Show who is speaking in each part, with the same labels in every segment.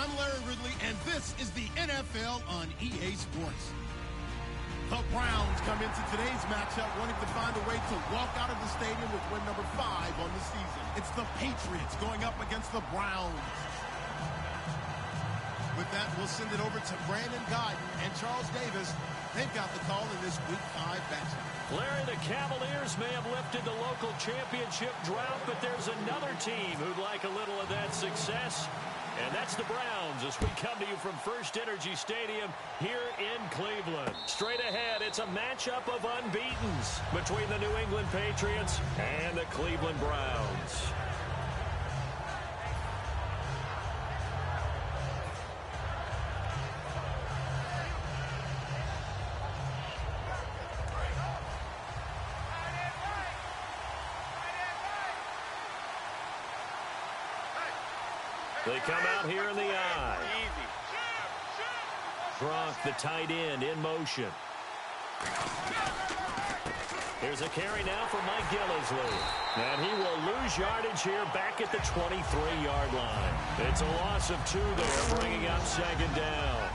Speaker 1: I'm Larry Ridley, and this is the NFL on EA Sports. The Browns come into today's matchup wanting to find a way to walk out of the stadium with win number 5 on the season. It's the Patriots going up against the Browns. With that, we'll send it over to Brandon Guy and Charles Davis. They've got the call in this Week 5 matchup.
Speaker 2: Larry, the Cavaliers may have lifted the local championship drought, but there's another team who'd like a little of that success, and that's the Browns as we come to you from First Energy Stadium here in Cleveland. Straight ahead, it's a matchup of unbeatens between the New England Patriots and the Cleveland Browns. They come out here in the eye. Gronk, the tight end, in motion. Here's a carry now for Mike Gillislee. And he will lose yardage here back at the 23-yard line. It's a loss of 2 there, bringing up second down.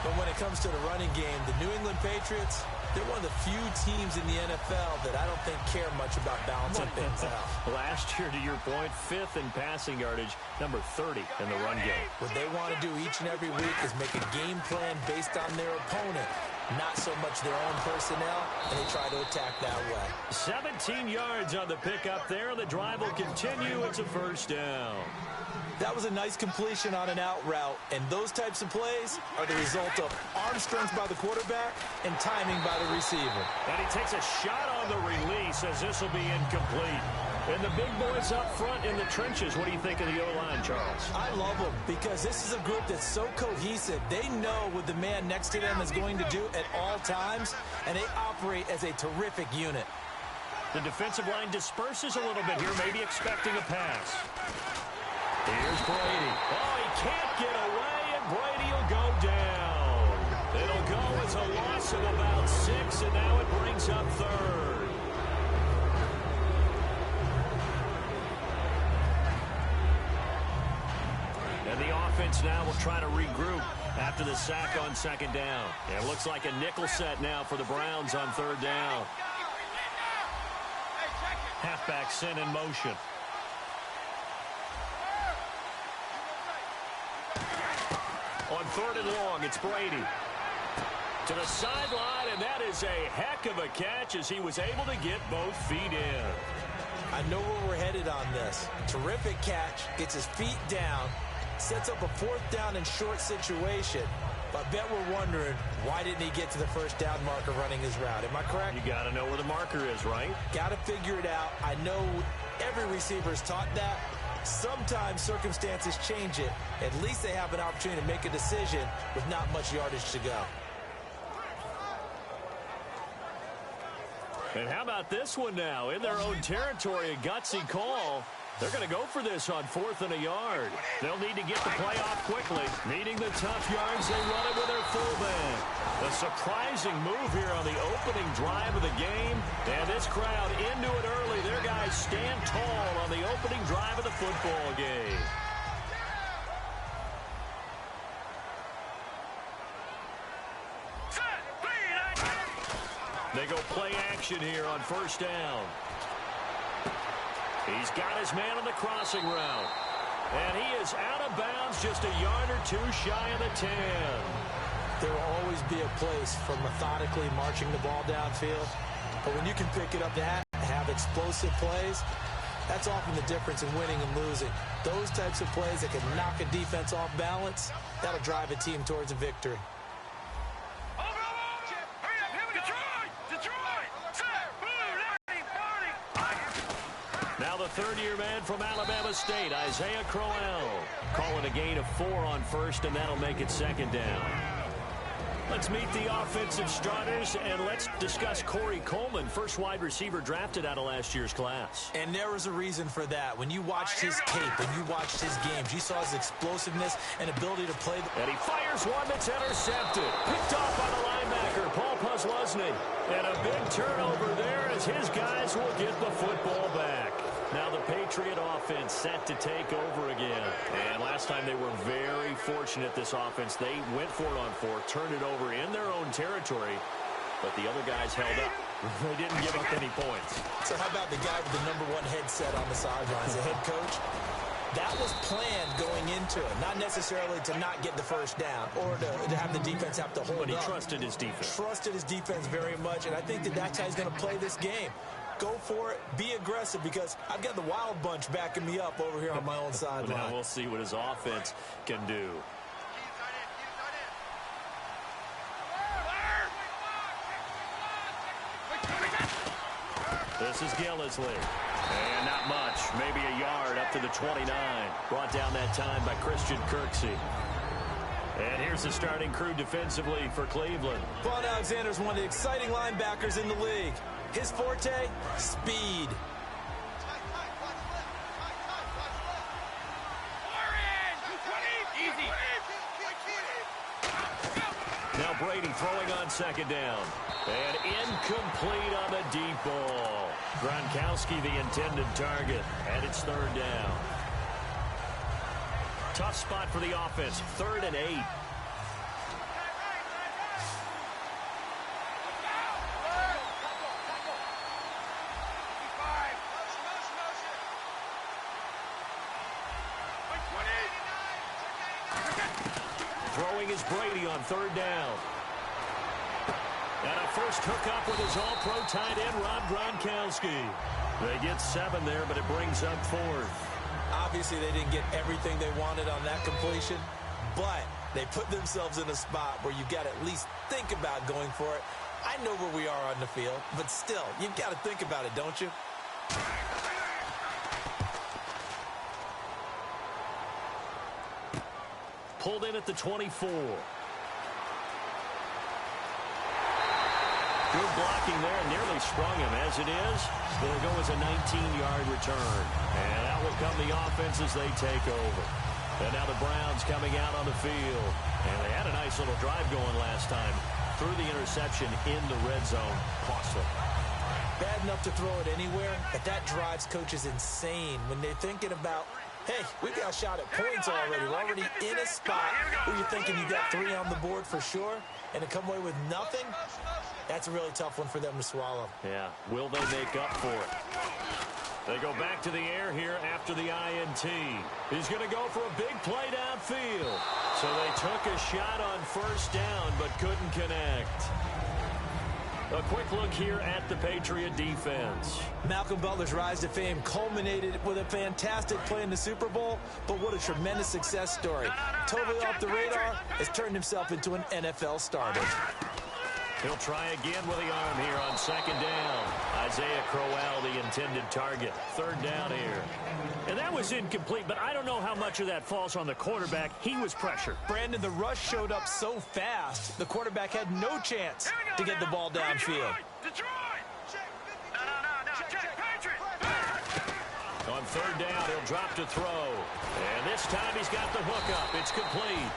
Speaker 3: But when it comes to the running game, the New England Patriots, they're one of the few teams in the NFL that I don't think care much about balancing things out.
Speaker 2: Last year, to your point, 5th in passing yardage, number 30 in the run game.
Speaker 3: What they want to do each and every week is make a game plan based on their opponent, not so much their own personnel, and they try to attack that way. 17
Speaker 2: yards on the pickup there. The drive will continue. It's a first down.
Speaker 3: That was a nice completion on an out route, and those types of plays are the result of arm strength by the quarterback and timing by the receiver.
Speaker 2: And he takes a shot on the release as this will be incomplete. And the big boys up front in the trenches, what do you think of the O-line, Charles?
Speaker 3: I love them because this is a group that's so cohesive. They know what the man next to them is going to do at all times, and they operate as a terrific unit.
Speaker 2: The defensive line disperses a little bit here, maybe expecting a pass. Here's Brady. Oh, he can't get away, and Brady will go down. It'll go as a loss of about 6, and now it brings up 3rd. And the offense now will try to regroup after the sack on second down. It looks like a nickel set now for the Browns on 3rd down. Halfback sent in motion. On 3rd and long, it's Brady. To the sideline, and that is a heck of a catch as he was able to get both feet in.
Speaker 3: I know where we're headed on this. Terrific catch, gets his feet down, sets up a 4th down and short situation. But I bet we're wondering, why didn't he get to the first down marker running his route? Am I correct?
Speaker 2: You got to know where the marker is, right?
Speaker 3: Got to figure it out. I know every receiver is taught that. Sometimes circumstances change it. At least they have an opportunity to make a decision with not much yardage to go.
Speaker 2: And how about this one now? In their own territory, a gutsy call. They're going to go for this on 4th and a yard. They'll need to get the play off quickly. Needing the tough yards, they run it with their fullback. A surprising move here on the opening drive of the game. And this crowd into it early. Their guys stand tall on the opening drive of the football game. They go play action here on 1st down. He's got his man on the crossing route. And he is out of bounds just a yard or 2 shy of the 10.
Speaker 3: There will always be a place for methodically marching the ball downfield. But when you can pick it up to have explosive plays, that's often the difference in winning and losing. Those types of plays that can knock a defense off balance, that'll drive a team towards a victory.
Speaker 2: Now the 3rd-year man from Alabama State, Isaiah Crowell, calling a gain of 4 on 1st, and that'll make it 2nd down. Let's meet the offensive starters, and let's discuss Corey Coleman, first wide receiver drafted out of last year's class.
Speaker 3: And there was a reason for that. When you watched his tape, when you watched his games, you saw his explosiveness and ability to play.
Speaker 2: And he fires one that's intercepted. Picked off by the linebacker, Paul Posluszny. And a big turnover there as his guys will get the football back. Now the Patriot offense set to take over again. And last time they were very fortunate, this offense. They went for it on 4, turned it over in their own territory, but the other guys held up. They didn't give up any points.
Speaker 3: So how about the guy with the #1 headset on the sidelines, the head coach? That was planned going into it, not necessarily to not get the first down or to have the defense have to hold up.
Speaker 2: But he trusted his defense.
Speaker 3: Trusted his defense very much, and I think that's how he's going to play this game. Go for it, be aggressive, because I've got the Wild Bunch backing me up over here on my own sideline.
Speaker 2: Now we'll see what his offense can do. This is Gillisley. And not much, maybe a yard up to the 29. Brought down that time by Christian Kirksey. And here's the starting crew defensively for Cleveland.
Speaker 3: Vaughn Alexander's one of the exciting linebackers in the league. His forte, speed.
Speaker 2: Now Brady throwing on second down. And incomplete on the deep ball. Gronkowski the intended target. And it's 3rd down. Tough spot for the offense. 3rd and 8. Throwing is Brady on 3rd down. And a first hookup with his all-pro tight end, Rob Gronkowski. They get 7 there, but it brings up 4th.
Speaker 3: Obviously, they didn't get everything they wanted on that completion, but they put themselves in a spot where you've got to at least think about going for it. I know where we are on the field, but still, you've got to think about it, don't you?
Speaker 2: Pulled in at the 24. Good blocking there, nearly sprung him. As it is, it'll go as a 19-yard return. And out will come the offense as they take over. And now the Browns coming out on the field. And they had a nice little drive going last time. Threw the interception in the red zone. Costly.
Speaker 3: Bad enough to throw it anywhere, but that drives coaches insane when they're thinking about, hey, we got a shot at points already. We're already in a spot where you're thinking you got 3 on the board for sure, and to come away with nothing, that's a really tough one for them to swallow.
Speaker 2: Yeah, will they make up for it? They go back to the air here after the INT. He's going to go for a big play downfield. So they took a shot on 1st down, but couldn't connect. A quick look here at the Patriot defense.
Speaker 3: Malcolm Butler's rise to fame culminated with a fantastic play in the Super Bowl, but what a tremendous success story. Totally off the radar, has turned himself into an NFL starter.
Speaker 2: He'll try again with the arm here on 2nd down. Isaiah Crowell, the intended target. 3rd down here. And that was incomplete, but I don't know how much of that falls on the quarterback. He was pressured.
Speaker 3: Brandon, the rush showed up so fast, the quarterback had no chance to get the ball downfield.
Speaker 2: On 3rd down, he'll drop to throw. And this time he's got the hookup. It's complete.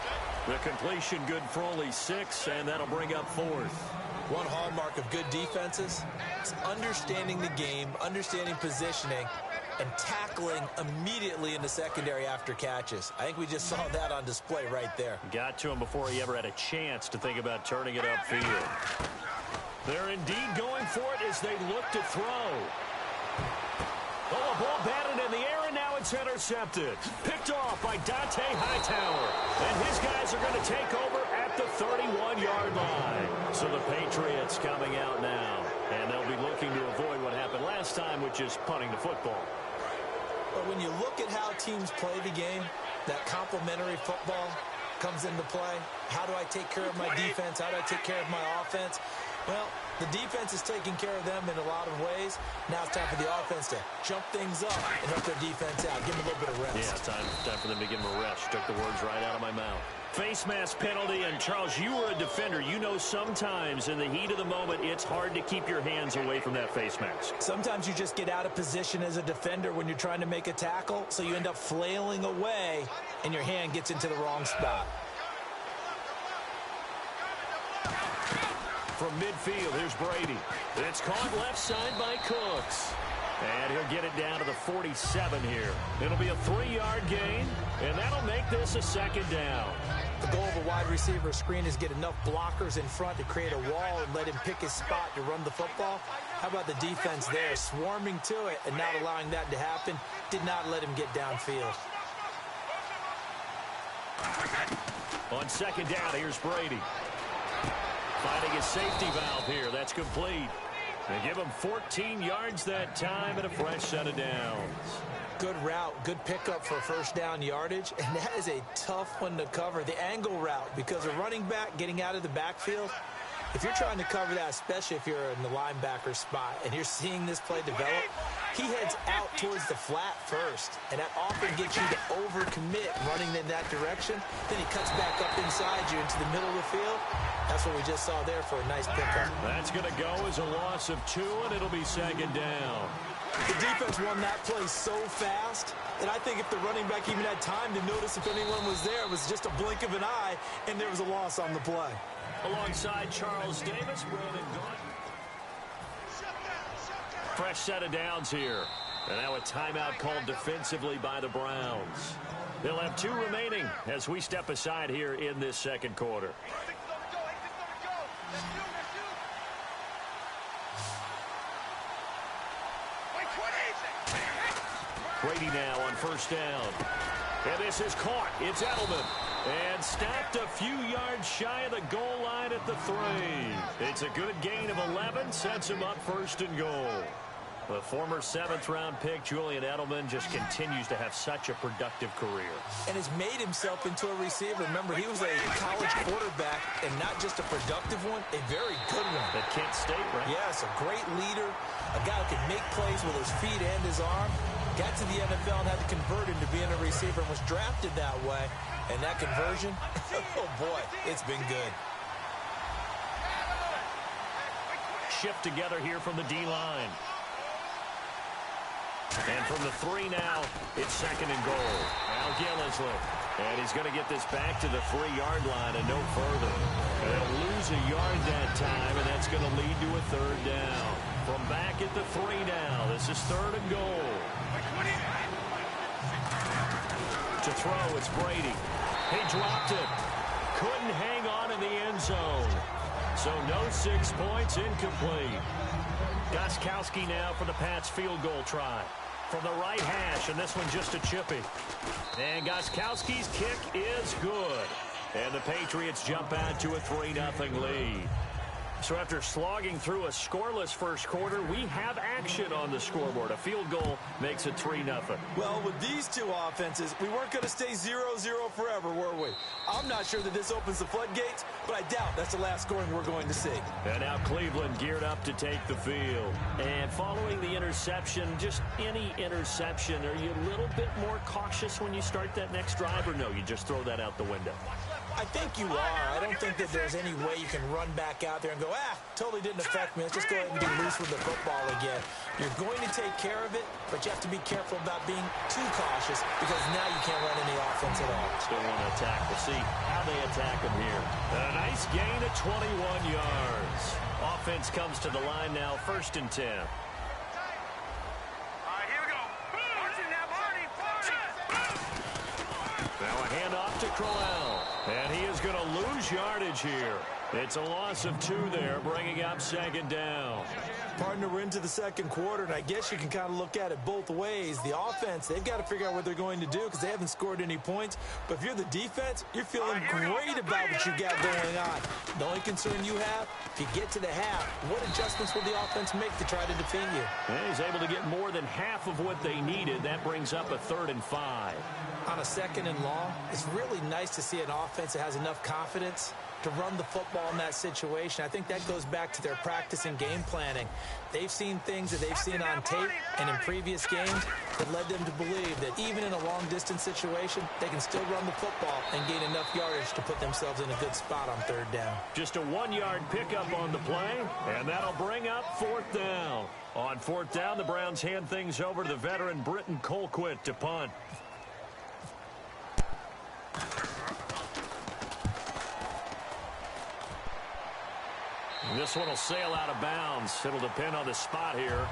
Speaker 2: The completion good for only 6, and that'll bring up 4th.
Speaker 3: One hallmark of good defenses is understanding the game, understanding positioning, and tackling immediately in the secondary after catches. I think we just saw that on display right there.
Speaker 2: Got to him before he ever had a chance to think about turning it upfield. They're indeed going for it as they look to throw. Oh, a ball batted in the air, and now it's intercepted. Picked off by Dante Hightower. And his guys are going to take over at the 31-yard line. So the Patriots coming out now. And they'll be looking to avoid what happened last time, which is punting the football.
Speaker 3: But when you look at how teams play the game, that complementary football comes into play. How do I take care of my defense? How do I take care of my offense? Well, the defense is taking care of them in a lot of ways. Now it's time for the offense to jump things up and help their defense out. Give them a little bit of rest.
Speaker 2: Yeah, time for them to give them a rest. Took the words right out of my mouth. Face mask penalty, and Charles, you were a defender. You know sometimes in the heat of the moment, it's hard to keep your hands away from that face mask.
Speaker 3: Sometimes you just get out of position as a defender when you're trying to make a tackle, so you end up flailing away, and your hand gets into the wrong spot.
Speaker 2: From midfield, here's Brady. It's caught left side by Cooks. And he'll get it down to the 47 here. It'll be a 3-yard gain, and that'll make this a second down.
Speaker 3: The goal of a wide receiver screen is get enough blockers in front to create a wall and let him pick his spot to run the football. How about the defense there, swarming to it and not allowing that to happen? Did not let him get downfield.
Speaker 2: On second down, here's Brady. Finding his safety valve here. That's complete. They give him 14 yards that time and a fresh set of downs.
Speaker 3: Good route, good pickup for first down yardage, and that is a tough one to cover, the angle route, because a running back getting out of the backfield, if you're trying to cover that, especially if you're in the linebacker spot and you're seeing this play develop, he heads out towards the flat first, and that often gets you to overcommit running in that direction. Then he cuts back up inside you into the middle of the field. That's what we just saw there for a nice pickup.
Speaker 2: That's going to go as a loss of 2, and it'll be second down.
Speaker 3: The defense won that play so fast, and I think if the running back even had time to notice if anyone was there, it was just a blink of an eye, and there was a loss on the play.
Speaker 2: Alongside Charles Davis, Brandon Gaunt. Fresh set of downs here. And now a timeout called defensively by the Browns. They'll have 2 remaining as we step aside here in this second quarter. Brady now on first down. And this is caught. It's Edelman. And stopped a few yards shy of the goal line at the 3. It's a good gain of 11. Sets him up first and goal. The former 7th-round pick, Julian Edelman, just continues to have such a productive career.
Speaker 3: And has made himself into a receiver. Remember, he was a college quarterback, and not just a productive one, a very good one.
Speaker 2: At Kent State, right?
Speaker 3: Yes, a great leader, a guy who can make plays with his feet and his arm. Got to the NFL and had to convert into being a receiver and was drafted that way. And that conversion, oh boy, it's been good.
Speaker 2: Shift together here from the D-line. And from the 3 now, it's second and goal. Al Gillisley. And he's going to get this back to the 3-yard line and no further. And they'll lose a yard that time, and that's going to lead to a 3rd down. From back at the 3 now, this is 3rd and goal. To throw, it's Brady. He dropped it. Couldn't hang on in the end zone. So no 6 points, incomplete. Gostkowski now for the Pats field goal try. From the right hash, and this one just a chippy. And Gostkowski's kick is good. And the Patriots jump out to a 3-0 lead. So after slogging through a scoreless first quarter, we have action on the scoreboard. A field goal makes it 3-0.
Speaker 3: Well, with these 2 offenses, we weren't going to stay 0-0 forever, were we? I'm not sure that this opens the floodgates, but I doubt that's the last scoring we're going to see.
Speaker 2: And now Cleveland geared up to take the field. And following the interception, just any interception, are you a little bit more cautious when you start that next drive, or no, you just throw that out the window?
Speaker 3: I think you are. I don't think that there's any way you can run back out there and go, totally didn't affect me. Let's just go ahead and be loose with the football again. You're going to take care of it, but you have to be careful about being too cautious because now you can't run any offense at all.
Speaker 2: Still want to attack. We'll see how they attack them here. A nice gain of 21 yards. Offense comes to the line now, 1st and 10. Now a handoff to Crowell. And he is going to lose yardage here. It's a loss of 2 there, bringing up 2nd down.
Speaker 3: Partner, we're into the second quarter, and I guess you can kind of look at it both ways. The offense, they've got to figure out what they're going to do because they haven't scored any points. But if you're the defense, you're feeling great about what you got going on. The only concern you have, if you get to the half, what adjustments will the offense make to try to defeat you?
Speaker 2: And he's able to get more than half of what they needed. That brings up a 3rd and 5.
Speaker 3: On a 2nd and long, it's really nice to see an offense that has enough confidence to run the football in that situation. I think that goes back to their practice and game planning. They've seen things that they've seen on tape and in previous games that led them to believe that even in a long-distance situation, they can still run the football and gain enough yardage to put themselves in a good spot on 3rd down.
Speaker 2: Just a 1-yard pickup on the play, and that'll bring up 4th down. On 4th down, the Browns hand things over to the veteran Britton Colquitt to punt. This one will sail out of bounds. It'll depend on the spot here.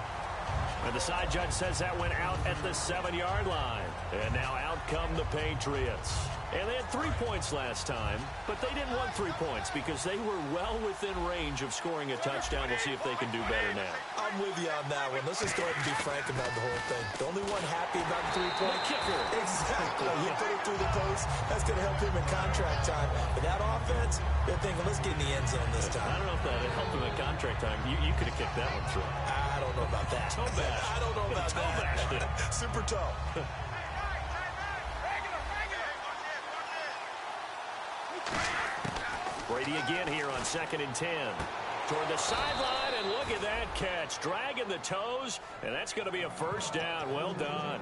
Speaker 2: And the side judge says that went out at the 7-yard line. And now out come the Patriots. And they had 3 points last time, but they didn't want 3 points because they were well within range of scoring a touchdown. We'll see if they can do better now.
Speaker 3: I'm with you on that one. Let's just go ahead and be frank about the whole thing. The only one happy about the 3-point
Speaker 2: kicker.
Speaker 3: Exactly. He put it through the post. That's going to help him in contract time. But that offense, they're thinking, let's get in the end zone this time.
Speaker 2: I don't know if that helped him in contract time. You could have kicked that one through.
Speaker 3: I don't know about that.
Speaker 2: Toe bash.
Speaker 3: I don't know about that. Super toe.
Speaker 2: Brady again here on 2nd and 10. Toward the sideline, and look at that catch. Dragging the toes, and that's going to be a first down. Well done.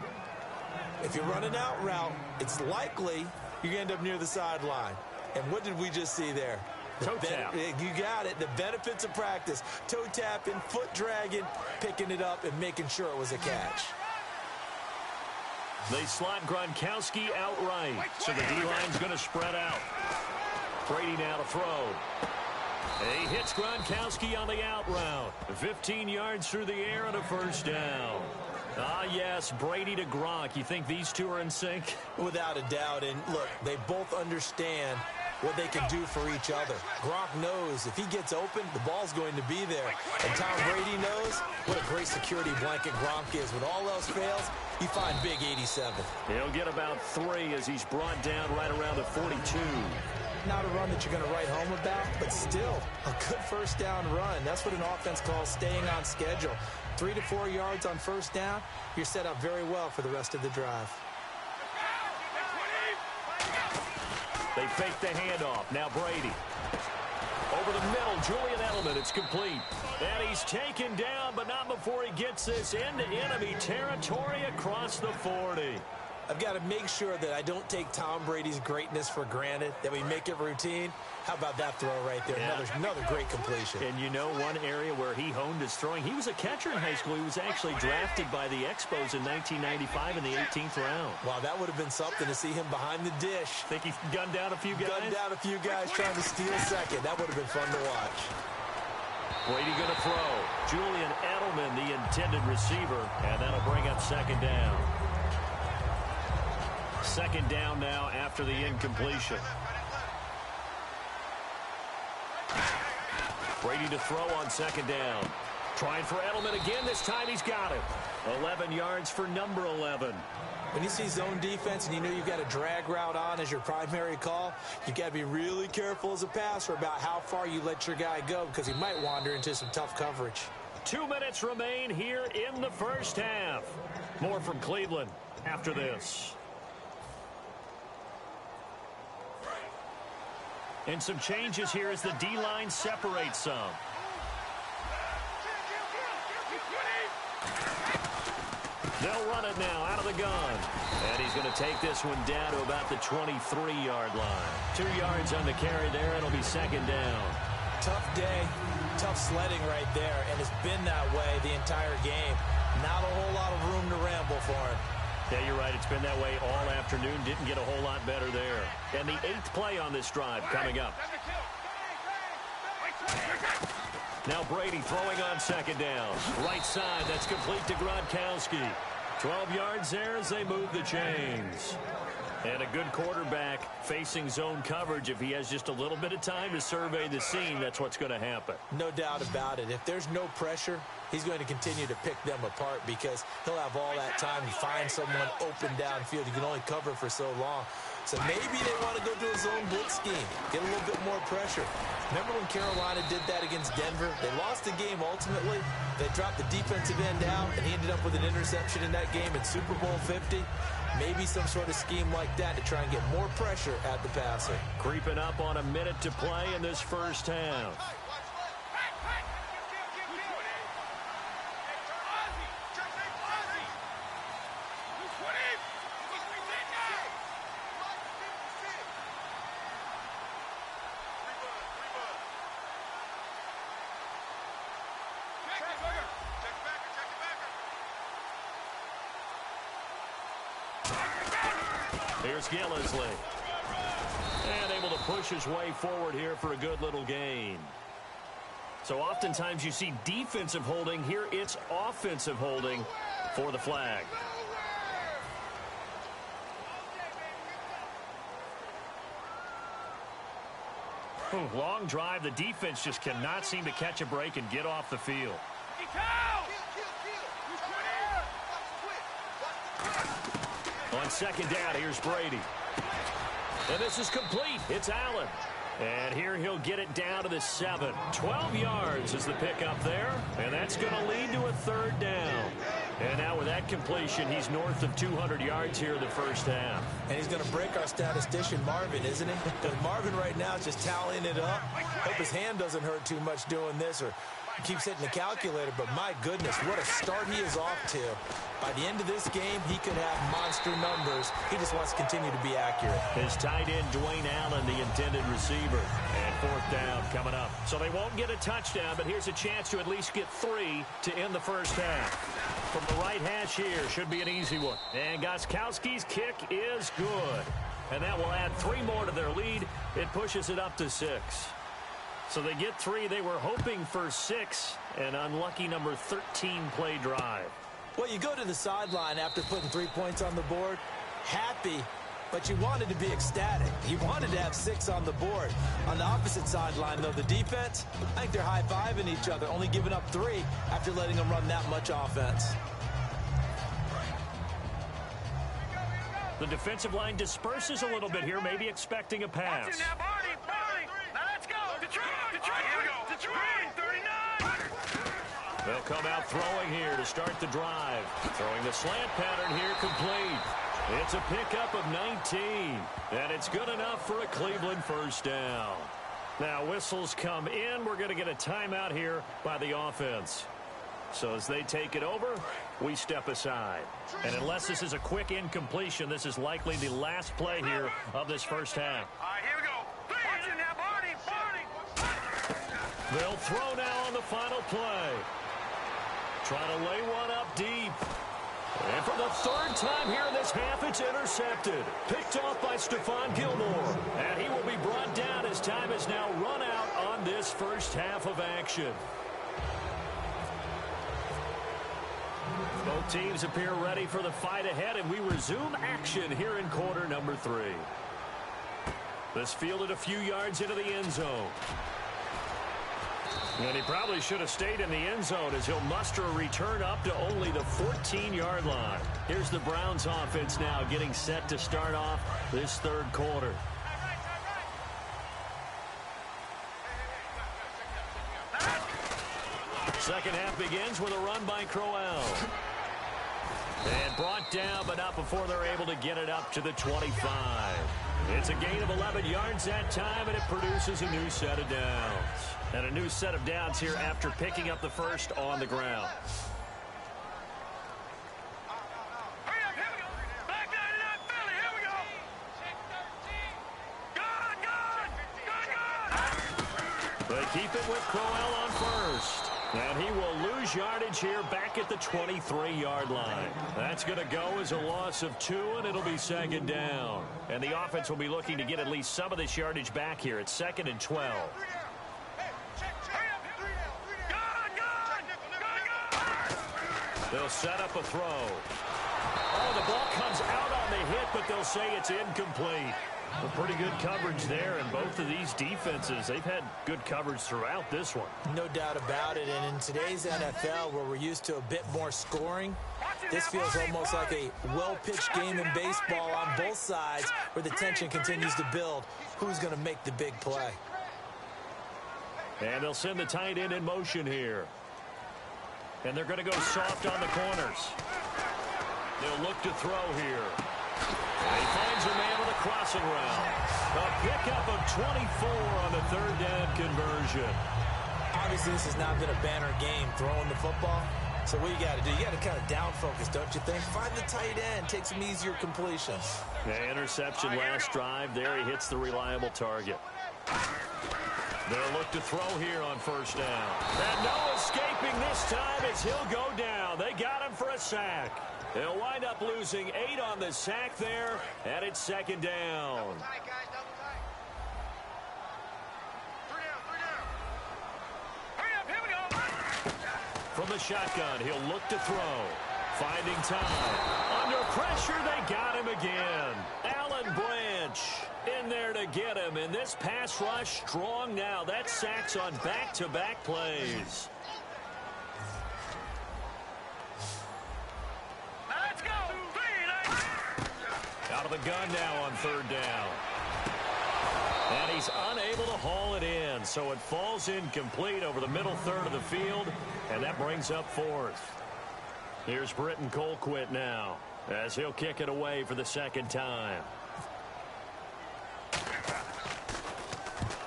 Speaker 3: If you're running out route, it's likely you're going to end up near the sideline. And what did we just see there?
Speaker 2: Toe tap.
Speaker 3: You got it. The benefits of practice. Toe tapping, foot dragging, picking it up, and making sure it was a catch.
Speaker 2: They slot Gronkowski outright, so the D-line's going to spread out. Brady now to throw. He hits Gronkowski on the out route. 15 yards through the air and a first down. Ah, yes, Brady to Gronk. You think these two are in sync?
Speaker 3: Without a doubt. And, look, they both understand what they can do for each other. Gronk knows if he gets open, the ball's going to be there. And Tom Brady knows what a great security blanket Gronk is. When all else fails, you find big 87.
Speaker 2: He'll get about 3 as he's brought down right around the 42.
Speaker 3: Not a run that you're going to write home about, but still a good first down run. That's what an offense calls staying on schedule. 3 to 4 yards on first down, you're set up very well for the rest of the drive.
Speaker 2: They fake the handoff. Now Brady. Over the middle, Julian Edelman. It's complete. And he's taken down, but not before he gets this into enemy territory across the 40.
Speaker 3: I've got to make sure that I don't take Tom Brady's greatness for granted, that we make it routine. How about that throw right there?
Speaker 2: Yeah.
Speaker 3: Another great completion.
Speaker 2: And you know one area where he honed his throwing? He was a catcher in high school. He was actually drafted by the Expos in 1995 in the 18th round.
Speaker 3: Wow, that would have been something to see him behind the dish.
Speaker 2: Think he gunned down a few guys?
Speaker 3: Gunned down a few guys trying to steal second. That would have been fun to watch.
Speaker 2: Brady going to throw. Julian Edelman, the intended receiver, and that'll bring up second down. Second down now after the incompletion. Brady to throw on second down. Trying for Edelman again. This time he's got it. 11 yards for number 11.
Speaker 3: When you see zone defense and you know you've got a drag route on as your primary call, you've got to be really careful as a passer about how far you let your guy go because he might wander into some tough coverage. 2
Speaker 2: minutes remain here in the first half. More from Cleveland after this. And some changes here as the D-line separates some. They'll run it now out of the gun. And he's going to take this one down to about the 23-yard line. 2 yards on the carry there. It'll be second down.
Speaker 3: Tough day, tough sledding right there. And it's been that way the entire game. Not a whole lot of room to ramble for him.
Speaker 2: Yeah, you're right. It's been that way all afternoon. Didn't get a whole lot better there. And the 8th play on this drive coming up. Now Brady throwing on second down. Right side, that's complete to Gronkowski. 12 yards there as they move the chains. And a good quarterback facing zone coverage. If he has just a little bit of time to survey the scene, that's what's going to happen.
Speaker 3: No doubt about it. If there's no pressure, he's going to continue to pick them apart because he'll have all that time to find someone open downfield. You can only cover for so long. So maybe they want to go to a zone blitz scheme, get a little bit more pressure. Remember when Carolina did that against Denver? They lost the game ultimately. They dropped the defensive end out, and he ended up with an interception in that game in Super Bowl 50. Maybe some sort of scheme like that to try and get more pressure at the passer.
Speaker 2: Creeping up on a minute to play in this first half. Here's Gillisley. And able to push his way forward here for a good little gain. So oftentimes you see defensive holding. Here it's offensive holding for the flag. Long drive. The defense just cannot seem to catch a break and get off the field. On second down, here's Brady. And this is complete. It's Allen. And here he'll get it down to the 7. 12 yards is the pickup there. And that's going to lead to a third down. And now with that completion, he's north of 200 yards here in the first half.
Speaker 3: And he's going to break our statistician, Marvin, isn't he? Because Marvin right now is just tallying it up. Hope his hand doesn't hurt too much doing this or keeps hitting the calculator. But my goodness, what a start he is off to. By the end of this game, he could have monster numbers. He just wants to continue to be accurate.
Speaker 2: His tight end, Dwayne Allen, the intended receiver. And fourth down coming up. So they won't get a touchdown, but here's a chance to at least get 3 to end the first half. From the right hash here, should be an easy one. And Gostkowski's kick is good. And that will add 3 more to their lead. It pushes it up to 6. So they get 3. They were hoping for 6. An unlucky number 13 play drive.
Speaker 3: Well, you go to the sideline after putting 3 points on the board, happy, but you wanted to be ecstatic. You wanted to have 6 on the board. On the opposite sideline, though, the defense, I think they're high-fiving each other, only giving up 3 after letting them run that much offense.
Speaker 2: The defensive line disperses a little bit here, maybe expecting a pass. They'll come out throwing here to start the drive. Throwing the slant pattern here complete. It's a pickup of 19. And it's good enough for a Cleveland first down. Now whistles come in. We're going to get a timeout here by the offense. So as they take it over, we step aside. And unless this is a quick incompletion, this is likely the last play here of this first half.
Speaker 4: All right, here we go. Watch it now, Barney.
Speaker 2: They'll throw now on the final play. Trying to lay one up deep. And for the 3rd time here in this half, it's intercepted. Picked off by Stephon Gilmore. And he will be brought down as time is now run out on this first half of action. Both teams appear ready for the fight ahead, and we resume action here in quarter number 3. This fielded a few yards into the end zone. And he probably should have stayed in the end zone as he'll muster a return up to only the 14-yard line. Here's the Browns offense now getting set to start off this 3rd quarter. Second half begins with a run by Crowell. And brought down, but not before they're able to get it up to the 25. It's a gain of 11 yards that time, and it produces a new set of downs. And a new set of downs here after picking up the first on the ground.
Speaker 4: Hurry up, here we go. Back 99, Philly, here we go. Gone.
Speaker 2: They keep it with Crowell on first. And he will lose yardage here back at the 23-yard line. That's going to go as a loss of 2, and it'll be 2nd down. And the offense will be looking to get at least some of this yardage back here. It's 2nd and 12. They'll set up a throw. Oh, the ball comes out on the hit, but they'll say it's incomplete. Well, pretty good coverage there, and both of these defenses, they've had good coverage throughout this one.
Speaker 3: No doubt about it, and in today's NFL, where we're used to a bit more scoring, this feels almost like a well-pitched game in baseball on both sides, where the tension continues to build. Who's going to make the big play?
Speaker 2: And they'll send the tight end in motion here. And they're going to go soft on the corners. They'll look to throw here. And he finds a man with a crossing route. A pickup of 24 on the 3rd down conversion.
Speaker 3: Obviously, this has not been a banner game throwing the football. So what you got to do, you got to kind of down focus, don't you think? Find the tight end, take some easier completions.
Speaker 2: The interception last drive there. He hits the reliable target. They'll look to throw here on first down. And no escaping this time as he'll go down. They got him for a sack. They'll wind up losing 8 on the sack there, and it's 2nd down.
Speaker 4: Hurry up,
Speaker 2: From the shotgun, he'll look to throw. Finding time. Under pressure, they got him again. Alan Branch in there to get him. And this pass rush strong now. That's sacks on back-to-back plays.
Speaker 4: Let's go.
Speaker 2: Out of the gun now on third down. And he's unable to haul it in. So it falls incomplete over the middle third of the field. And that brings up fourth. Here's Britton Colquitt now as he'll kick it away for the second time.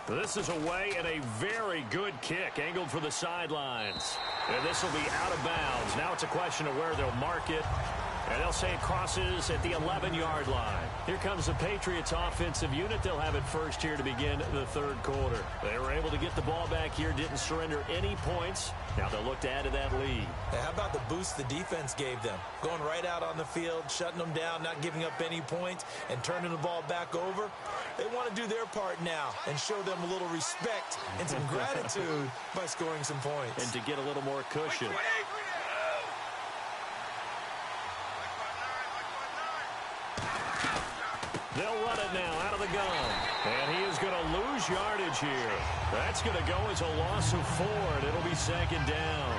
Speaker 2: This is away and a very good kick angled for the sidelines. And this will be out of bounds. Now it's a question of where they'll mark it. And they'll say it crosses at the 11-yard line. Here comes the Patriots offensive unit. They'll have it first here to begin the third quarter. They were able to get the ball back here, didn't surrender any points. Now they'll look to add to that lead.
Speaker 3: Hey, how about the boost the defense gave them? Going right out on the field, shutting them down, not giving up any points, and turning the ball back over. They want to do their part now and show them a little respect and some gratitude by scoring some points.
Speaker 2: And to get a little more cushion. They'll run it now out of the gun. And he is going to lose yardage here. That's going to go as a loss of 4, and it'll be second down.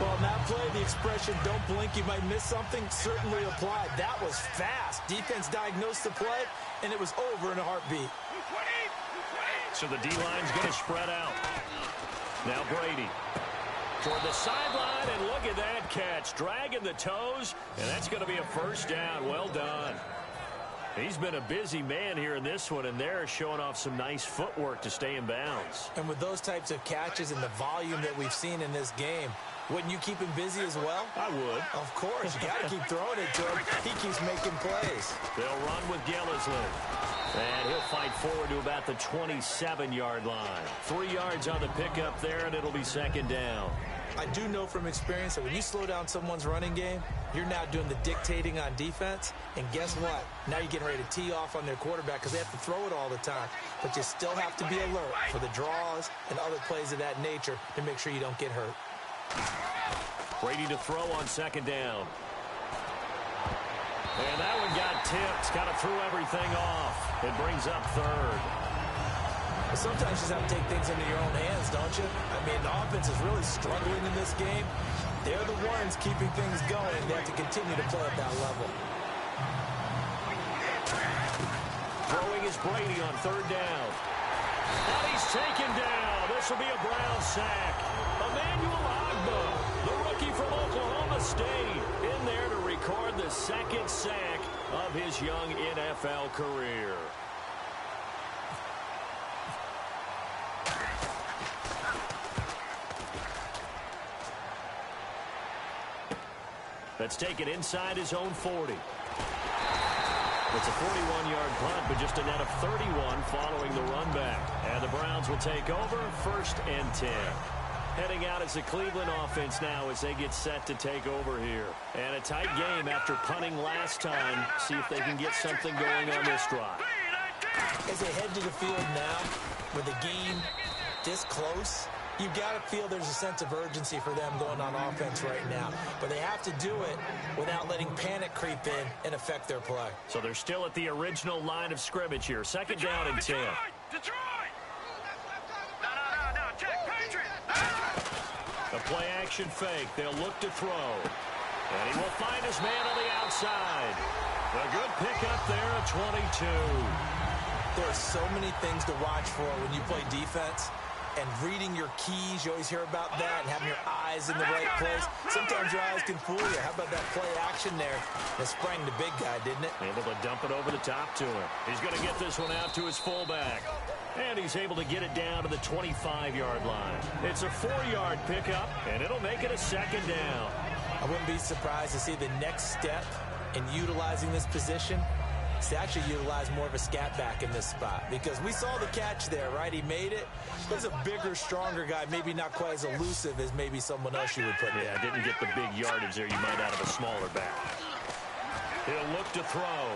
Speaker 3: Well, on that play, the expression, don't blink, you might miss something, certainly applied. That was fast. Defense diagnosed the play, and it was over in a heartbeat.
Speaker 2: So the D-line's going to spread out. Now Brady toward the sideline, and look at that catch. Dragging the toes, and that's going to be a first down. Well done. He's been a busy man here in this one, and they're showing off some nice footwork to stay in bounds.
Speaker 3: And with those types of catches and the volume that we've seen in this game, wouldn't you keep him busy as well?
Speaker 2: I would.
Speaker 3: Of course. You got to keep throwing it to him. He keeps making plays.
Speaker 2: They'll run with Gillislee. And he'll fight forward to about the 27-yard line. 3 yards on the pickup there, and it'll be second down.
Speaker 3: I do know from experience that when you slow down someone's running game, you're now doing the dictating on defense. And guess what? Now you're getting ready to tee off on their quarterback because they have to throw it all the time. But you still have to be alert for the draws and other plays of that nature to make sure you don't get hurt.
Speaker 2: Brady to throw on second down. And that one got tipped. Kind of threw everything off. It brings up third.
Speaker 3: But sometimes you just have to take things into your own hands, don't you? I mean, the offense is really struggling in this game. They're the ones keeping things going. They have to continue to play at that level.
Speaker 2: Throwing is Brady on third down. And he's taken down. This will be a Brown sack. Emmanuel Agba, the rookie from Oklahoma State, in there to record the second sack of his young NFL career. That's taken inside his own 40. It's a 41-yard punt, but just a net of 31 following the run back. And the Browns will take over, 1st and 10. Heading out as the Cleveland offense now as they get set to take over here. And a tight game after punting last time. See if they can get something going on this drive.
Speaker 3: As they head to the field now, with the game this close, you've got to feel there's a sense of urgency for them going on offense right now. But they have to do it without letting panic creep in and affect their play.
Speaker 2: So they're still at the original line of scrimmage here. Second down and 10.
Speaker 4: Detroit! No, check, Patriot!
Speaker 2: A play-action fake. They'll look to throw. And he will find his man on the outside. A good pickup there at 22.
Speaker 3: There are so many things to watch for when you play defense. And reading your keys, you always hear about that, and having your eyes in the right place. Sometimes your eyes can fool you. How about that play action there? That sprang the big guy, didn't it?
Speaker 2: Able to dump it over the top to him. He's going to get this one out to his fullback. And he's able to get it down to the 25-yard line. It's a 4-yard pickup, and it'll make it a second down.
Speaker 3: I wouldn't be surprised to see the next step in utilizing this position is to actually utilize more of a scat back in this spot, because we saw the catch there, right? He made it. He's a bigger, stronger guy, maybe not quite as elusive as maybe someone else you would put in.
Speaker 2: Yeah, didn't get the big yardage there you might out of a smaller back. He'll look to throw.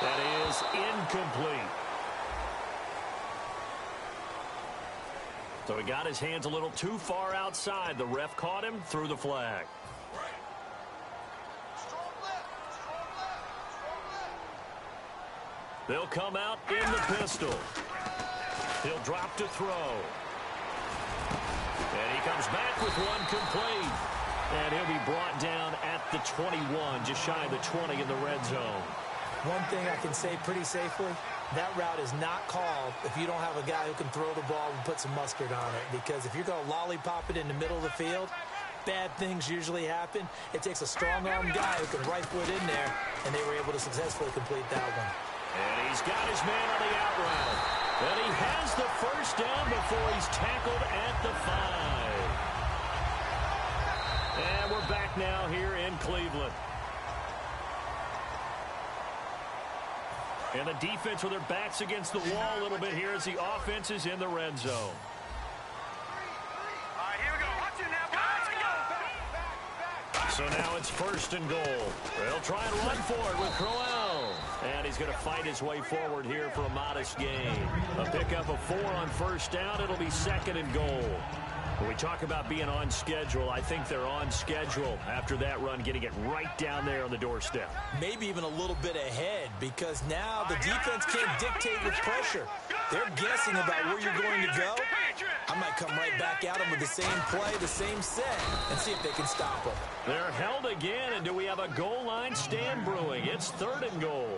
Speaker 2: That is incomplete. So he got his hands a little too far outside. The ref caught him, threw the flag. They'll come out in the pistol. He'll drop to throw. And he comes back with one complete. And he'll be brought down at the 21, just shy of the 20 in the red zone.
Speaker 3: One thing I can say pretty safely, that route is not called if you don't have a guy who can throw the ball and put some mustard on it. Because if you're going to lollipop it in the middle of the field, bad things usually happen. It takes a strong-arm guy who can right foot in there, and they were able to successfully complete that one.
Speaker 2: And he's got his man on the out route. And he has the first down before he's tackled at the 5. And we're back now here in Cleveland. And the defense with their backs against the wall a little bit here as the offense is in the red zone.
Speaker 4: All right, here we go. Watch it now, guys.
Speaker 2: So now it's 1st and goal. They'll try and run for it with Crowell. And he's going to fight his way forward here for a modest gain. A pickup of 4 on 1st down. It'll be 2nd and goal. When we talk about being on schedule, I think they're on schedule after that run, getting it right down there on the doorstep.
Speaker 3: Maybe even a little bit ahead, because now the defense can't dictate with pressure. They're guessing about where you're going to go. I might come right back at them with the same play, the same set, and see if they can stop them.
Speaker 2: They're held again, and do we have a goal line stand brewing? It's 3rd and goal.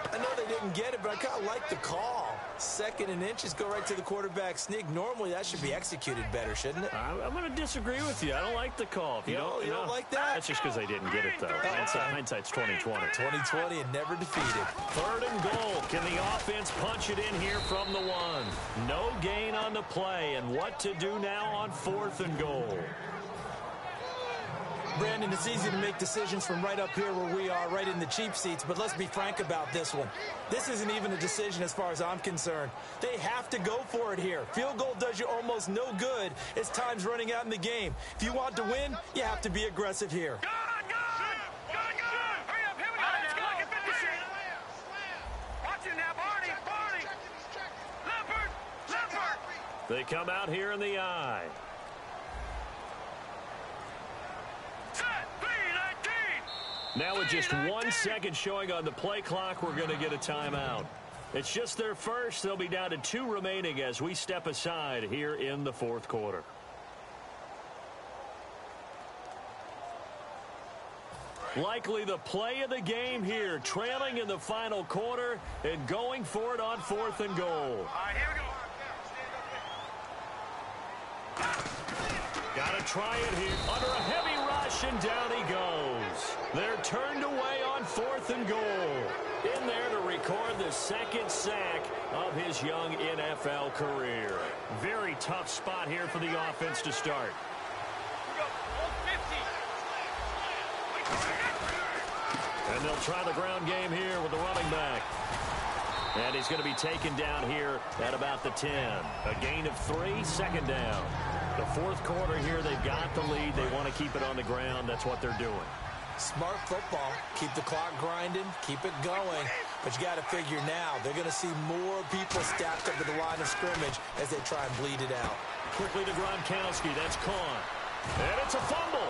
Speaker 3: I know they didn't get it, but I kind of like the call. 2nd and inches, go right to the quarterback sneak. Normally, that should be executed better, shouldn't it?
Speaker 2: I'm going to disagree with you. I don't like the call. If
Speaker 3: you don't like that?
Speaker 2: That's just because they didn't get it, though. Hindsight's 20/20.
Speaker 3: 20/20 and never defeated.
Speaker 2: 3rd and goal. Can the offense punch it in here from the 1? No gain on the play, and what to do now on 4th and goal?
Speaker 3: Brandon, it's easy to make decisions from right up here where we are, right in the cheap seats, but let's be frank about this one. This isn't even a decision as far as I'm concerned. They have to go for it here. Field goal does you almost no good as time's running out in the game. If you want to win, you have to be aggressive here.
Speaker 4: Good! Hurry up, here we go. Let's go. Get this. Watch it now, Barney. Leopard.
Speaker 2: They come out here in the eye. Now with just 1 second showing on the play clock, we're going to get a timeout. It's just their first. They'll be down to 2 remaining as we step aside here in the 4th quarter. Likely the play of the game here, trailing in the final quarter and going for it on 4th and goal.
Speaker 4: All right, here we go.
Speaker 2: Got to try it here. Under a heavy rush, and down he goes. They're turned away on 4th and goal. In there to record the 2nd sack of his young NFL career. Very tough spot here for the offense to start. And they'll try the ground game here with the running back. And he's going to be taken down here at about the 10. A gain of 3, 2nd down. The 4th quarter here, they've got the lead. They want to keep it on the ground. That's what they're doing.
Speaker 3: Smart football. Keep the clock grinding. Keep it going. But you got to figure now, they're going to see more people stacked up at the line of scrimmage as they try and bleed it out.
Speaker 2: Quickly to Gronkowski. That's caught. And it's a fumble.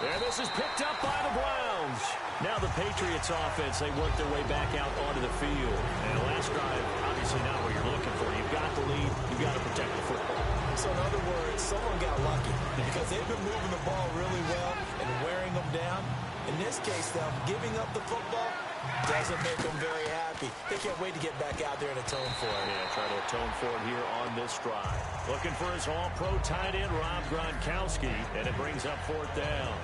Speaker 2: And this is picked up by the Browns. Now the Patriots offense, they work their way back out onto the field. And last drive, obviously not what you're looking for. You've got the lead. You've got to protect the football.
Speaker 3: So in other words, someone got lucky because they've been moving the ball really well and wearing them down. In this case, though, giving up the football doesn't make them very happy. They can't wait to get back out there and atone for it.
Speaker 2: Yeah, try to atone for it here on this drive. Looking for his all-pro tight end, Rob Gronkowski, and it brings up 4th down.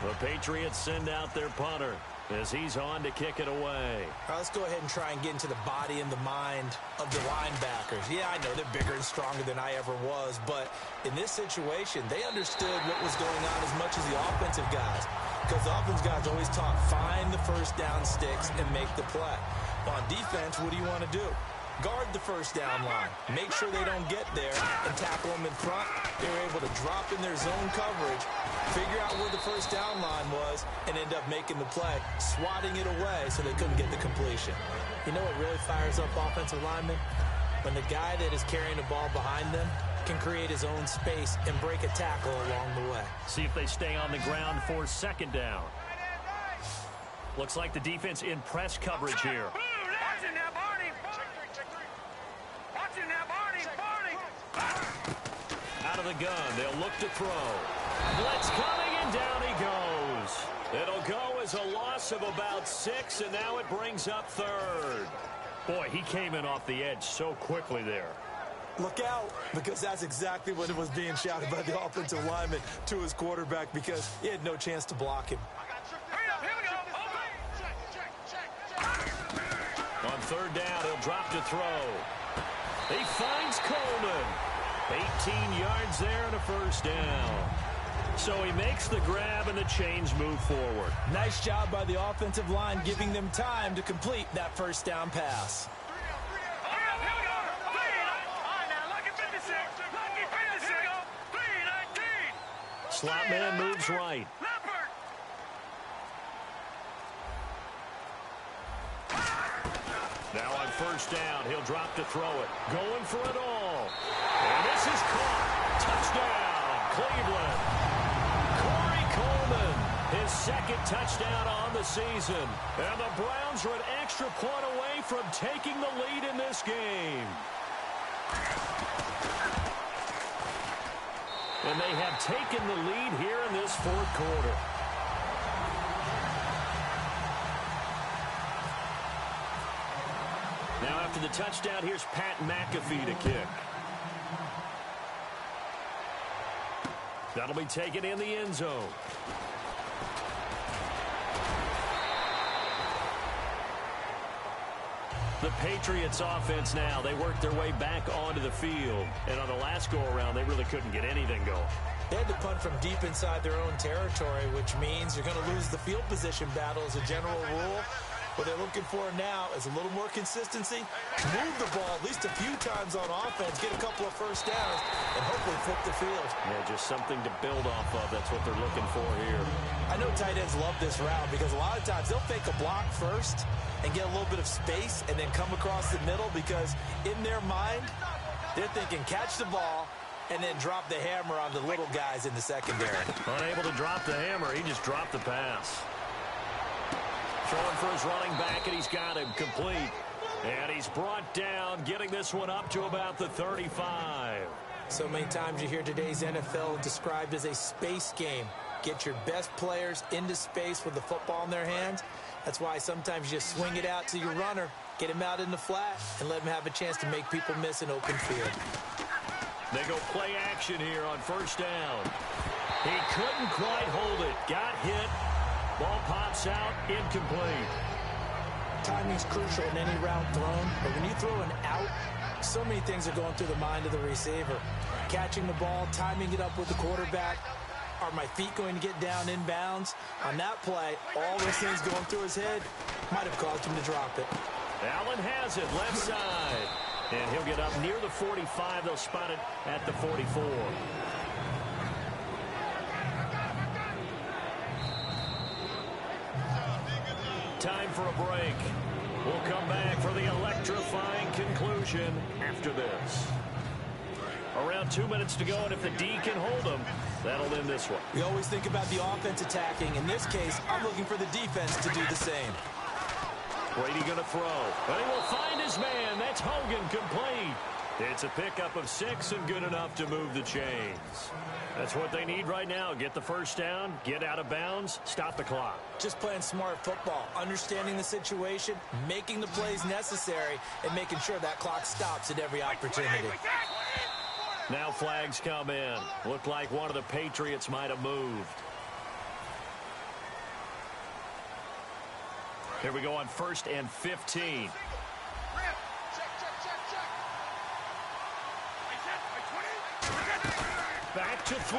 Speaker 2: The Patriots send out their punter as he's on to kick it away.
Speaker 3: All right, let's go ahead and try and get into the body and the mind of the linebackers. Yeah, I know they're bigger and stronger than I ever was, but in this situation, they understood what was going on as much as the offensive guys. Because the offensive guys always talk, find the first down sticks and make the play. On defense, what do you want to do? Guard the first down line. Make sure they don't get there and tackle them in front. They were able to drop in their zone coverage, figure out where the first down line was, and end up making the play, swatting it away so they couldn't get the completion. You know what really fires up offensive linemen? when the guy that is carrying the ball behind them can create his own space and break a tackle along the way.
Speaker 2: See if they stay on the ground for second down. Looks like the defense in press coverage here.
Speaker 4: Watching now, Barney. Watching now, Barney.
Speaker 2: Out of the gun, they'll look to throw. Blitz coming, and down he goes. It'll go as a loss of about 6, and now it brings up third. Boy, he came in off the edge so quickly there.
Speaker 3: Look out, because that's exactly what it was being shouted by the offensive lineman to his quarterback, because he had no chance to block him.
Speaker 4: Hurry up, here we go.
Speaker 2: On third down, he'll drop to throw. He finds Coleman. 18 yards there and a first down. So he makes the grab and the chains move forward.
Speaker 3: Nice job by the offensive line giving them time to complete that first down pass.
Speaker 4: Hurry up, here we go. 3. All right, now, lucky 56. Lucky 56. 3-19.
Speaker 2: Slot man moves right.
Speaker 4: Leopard.
Speaker 2: Now on first down, he'll drop to throw it. Going for it all. And this is caught. Touchdown, Cleveland. Coleman, his second touchdown on the season. And the Browns are an extra point away from taking the lead in this game. And they have taken the lead here in this fourth quarter. Now after the touchdown, here's Pat McAfee to kick. That'll be taken in the end zone. The Patriots offense now, they work their way back onto the field. And on the last go-around, they really couldn't get anything going.
Speaker 3: They had to punt from deep inside their own territory, which means you're going to lose the field position battle as a general rule. What they're looking for now is a little more consistency, move the ball at least a few times on offense, get a couple of first downs, and hopefully flip the field.
Speaker 2: Yeah, just something to build off of. That's what they're looking for here.
Speaker 3: I know tight ends love this route because a lot of times they'll fake a block first and get a little bit of space and then come across the middle because in their mind, they're thinking catch the ball and then drop the hammer on the little guys in the secondary.
Speaker 2: Unable to drop the hammer, he just dropped the pass. Throwing for his running back, and he's got him complete. And he's brought down, getting this one up to about the 35.
Speaker 3: So many times you hear today's NFL described as a space game. Get your best players into space with the football in their hands. That's why sometimes you just swing it out to your runner, get him out in the flat, and let him have a chance to make people miss an open field.
Speaker 2: They go play action here on first down. He couldn't quite hold it. Got hit. Ball pops out, incomplete.
Speaker 3: Timing's crucial in any route thrown, but when you throw an out, so many things are going through the mind of the receiver. Catching the ball, timing it up with the quarterback. Are my feet going to get down inbounds? On that play, all those things going through his head might have caused him to drop it.
Speaker 2: Allen has it, left side. And he'll get up near the 45. They'll spot it at the 44. Time for a break. We'll come back for the electrifying conclusion after this. Around 2 minutes to go, and if the D can hold them, that'll end this one.
Speaker 3: We always think about the offense attacking. In this case, I'm looking for the defense to do the same.
Speaker 2: Brady going to throw. And he will find his man. That's Hogan, complete. It's a pickup of 6 and good enough to move the chains. That's what they need right now. Get the first down, get out of bounds, stop the clock.
Speaker 3: Just playing smart football, understanding the situation, making the plays necessary, and making sure that clock stops at every opportunity.
Speaker 2: Now flags come in. Looked like one of the Patriots might have moved. Here we go on 1st and 15. Back to throw.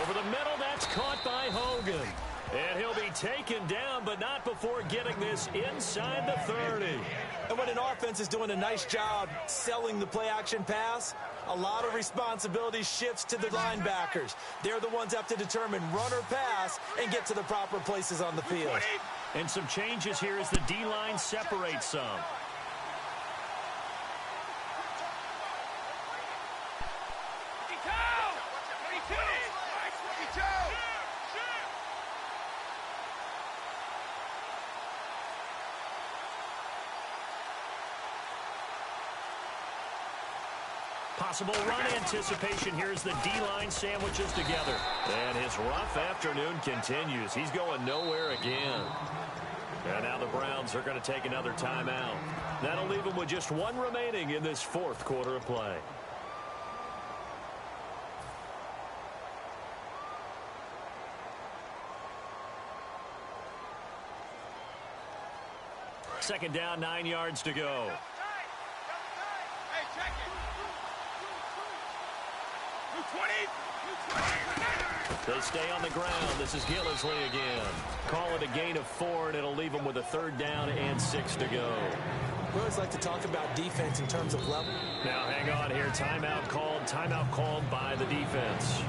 Speaker 2: Over the middle, that's caught by Hogan. And he'll be taken down, but not before getting this inside the 30.
Speaker 3: And when an offense is doing a nice job selling the play-action pass, a lot of responsibility shifts to the linebackers. They're the ones that have to determine run or pass and get to the proper places on the field.
Speaker 2: And some changes here as the D-line separates some. Possible run anticipation. Here's the D-line sandwiches together. And his rough afternoon continues. He's going nowhere again. And now the Browns are going to take another timeout. That'll leave them with just one remaining in this fourth quarter of play. Second down, 9 yards to go.
Speaker 4: Hey, check it. 220.
Speaker 2: They stay on the ground. This is Gillisley again. Call it a gain of 4, and it'll leave them with a third down and 6 to go.
Speaker 3: We always like to talk about defense in terms of level.
Speaker 2: Now, hang on here. Timeout called by the defense.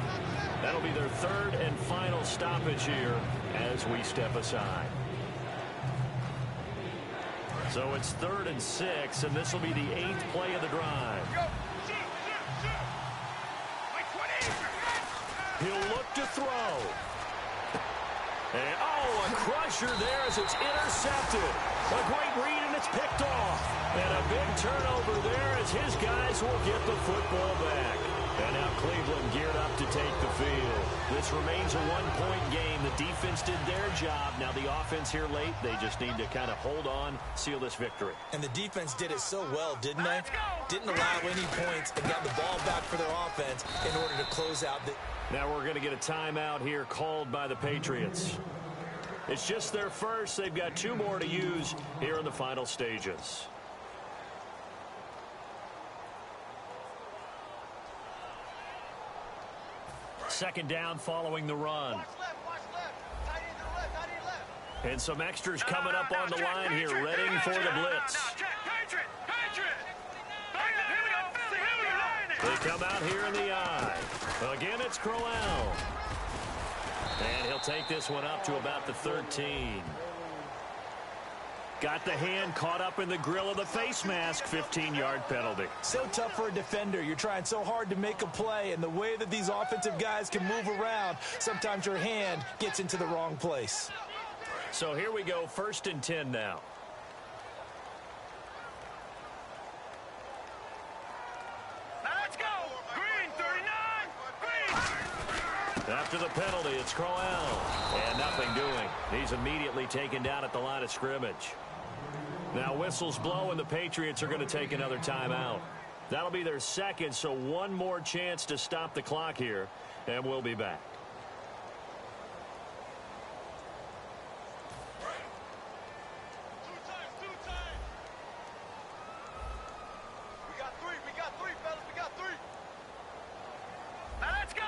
Speaker 2: That'll be their third and final stoppage here as we step aside. So it's 3rd and 6, and this will be the 8th play of the drive. He'll look to throw. And, a crusher there as it's intercepted. A great read, and it's picked off. And a big turnover there as his guys will get the football back. And now Cleveland geared up to take the field. This remains a one-point game. The defense did their job. Now the offense here late, they just need to kind of hold on, seal this victory.
Speaker 3: And the defense did it so well, didn't they? Didn't allow any points and got the ball back for their offense in order to close out the...
Speaker 2: Now we're going to get a timeout here called by the Patriots. It's just their first. They've got 2 more to use here in the final stages. Second down following the run.
Speaker 4: Watch left. Tight end to the left, tight end left.
Speaker 2: And some extras coming up on the line here, ready for the blitz. They come out here in the eye. Again, it's Crowell. And he'll take this one up to about the 13. Got the hand caught up in the grill of the face mask. 15-yard penalty.
Speaker 3: So tough for a defender. You're trying so hard to make a play, and the way that these offensive guys can move around, sometimes your hand gets into the wrong place.
Speaker 2: So here we go, 1st and 10 now.
Speaker 4: Let's go. Green, 39. Green.
Speaker 2: After the penalty, it's Crowell. And nothing doing. He's immediately taken down at the line of scrimmage. Now whistles blow, and the Patriots are going to take another timeout. That'll be their second, so one more chance to stop the clock here, and we'll be back.
Speaker 4: Two times. We got three, fellas. We got 3. Now let's go.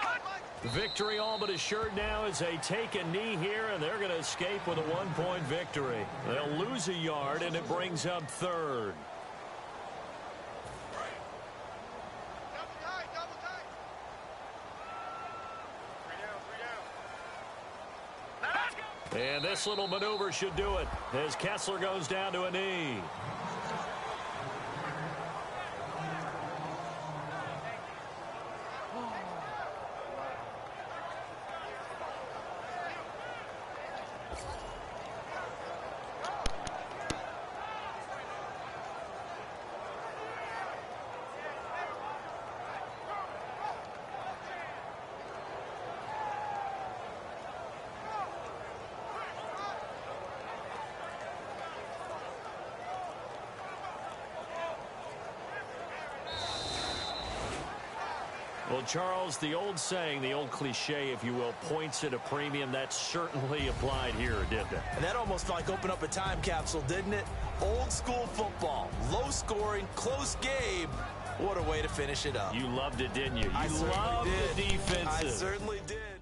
Speaker 2: Victory all but assured now as they take a knee here, and they're going to escape with a 1-point victory. They'll lose a yard, and it brings up 3rd.
Speaker 4: Double tight. 3 down. Now let's go.
Speaker 2: And this little maneuver should do it as Kessler goes down to a knee. Well, Charles, the old saying, the old cliche, if you will, points at a premium, that certainly applied here, didn't it?
Speaker 3: And that almost like opened up a time capsule, didn't it? Old school football, low scoring, close game. What a way to finish it up.
Speaker 2: You loved it, didn't you?
Speaker 3: I
Speaker 2: You
Speaker 3: certainly
Speaker 2: loved
Speaker 3: did.
Speaker 2: the defensive.
Speaker 3: I certainly did.